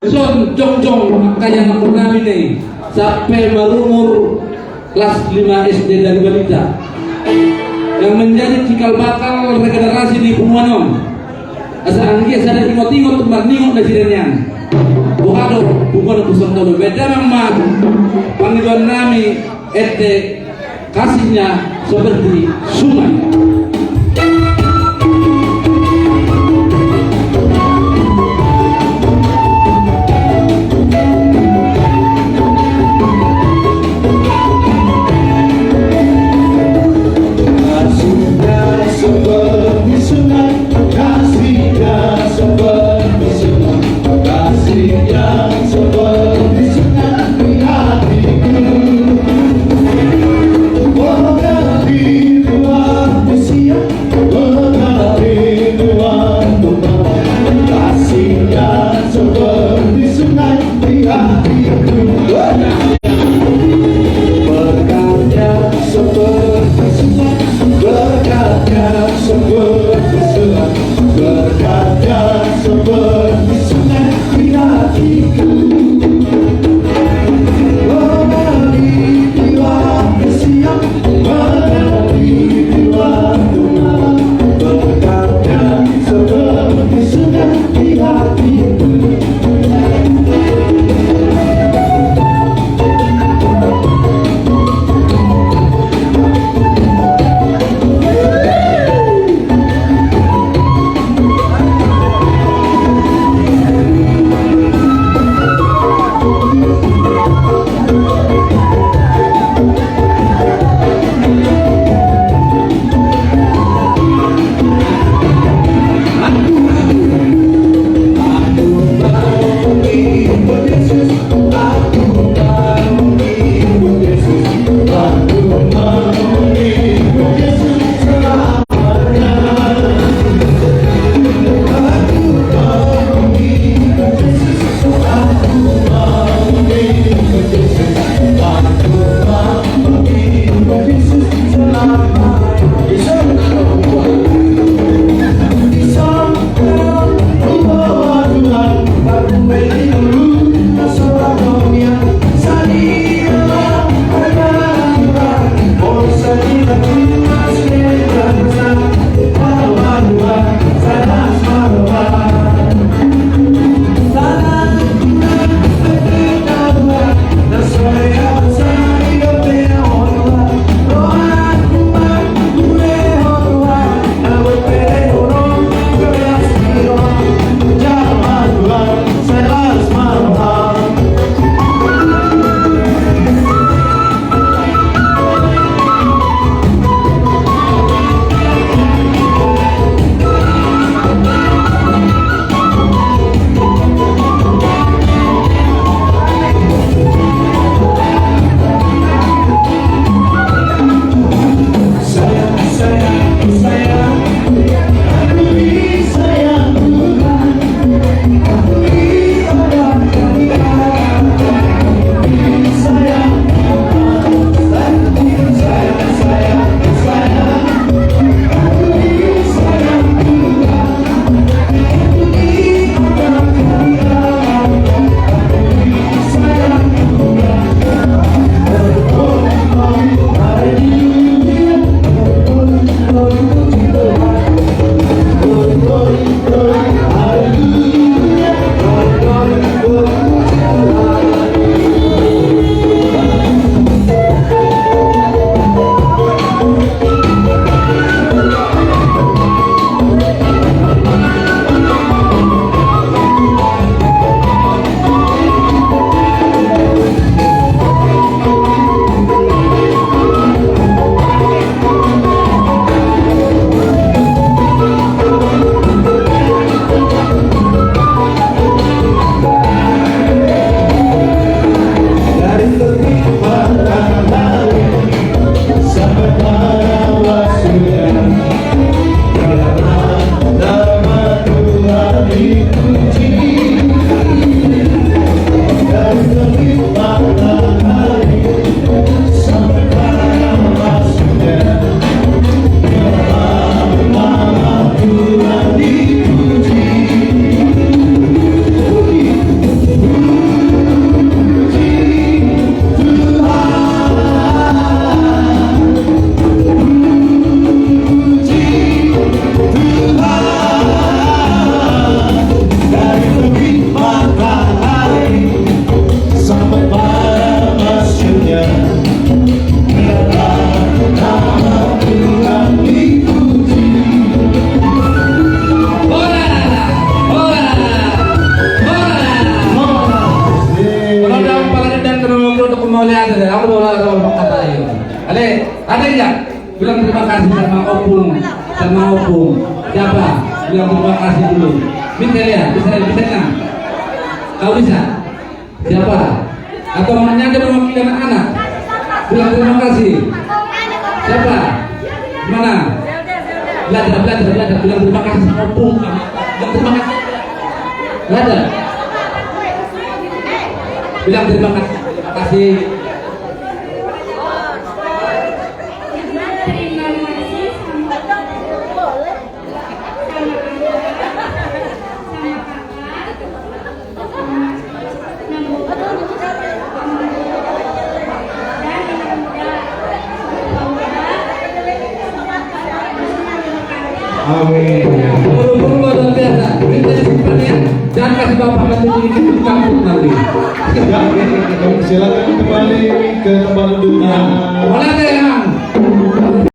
Son jong-jong kayak aku ini sampai berumur kelas 5 SD dari balita yang menjadi cikal bakal regenerasi di Pumuanom. Asa angge sada tingot-tingot marningot na sirenya. Bukado bukan pusat todo beda memang panggilan nami ete kasihnya seperti sungai. aku mau kata ayo. Ada enggak? Bilang terima kasih sama Opung. Siapa? Bilang terima kasih dulu. Bisa ya? Bisa nggak? Kau bisa? Siapa? Atau mamanya aja mewakili anak-anak? Bilang terima kasih. Siapa? Mana? Belajar. Bilang terima kasih sama Opung. Bilang terima kasih. Belajar. Bilang terima kasih. Terima kasih. Amin. Guru luar biasa. Kita simpan ya. Jangan kasih bapak nanti di kampung nanti. Ya, silakan kembali ke tempat duduknya. Boleh deh.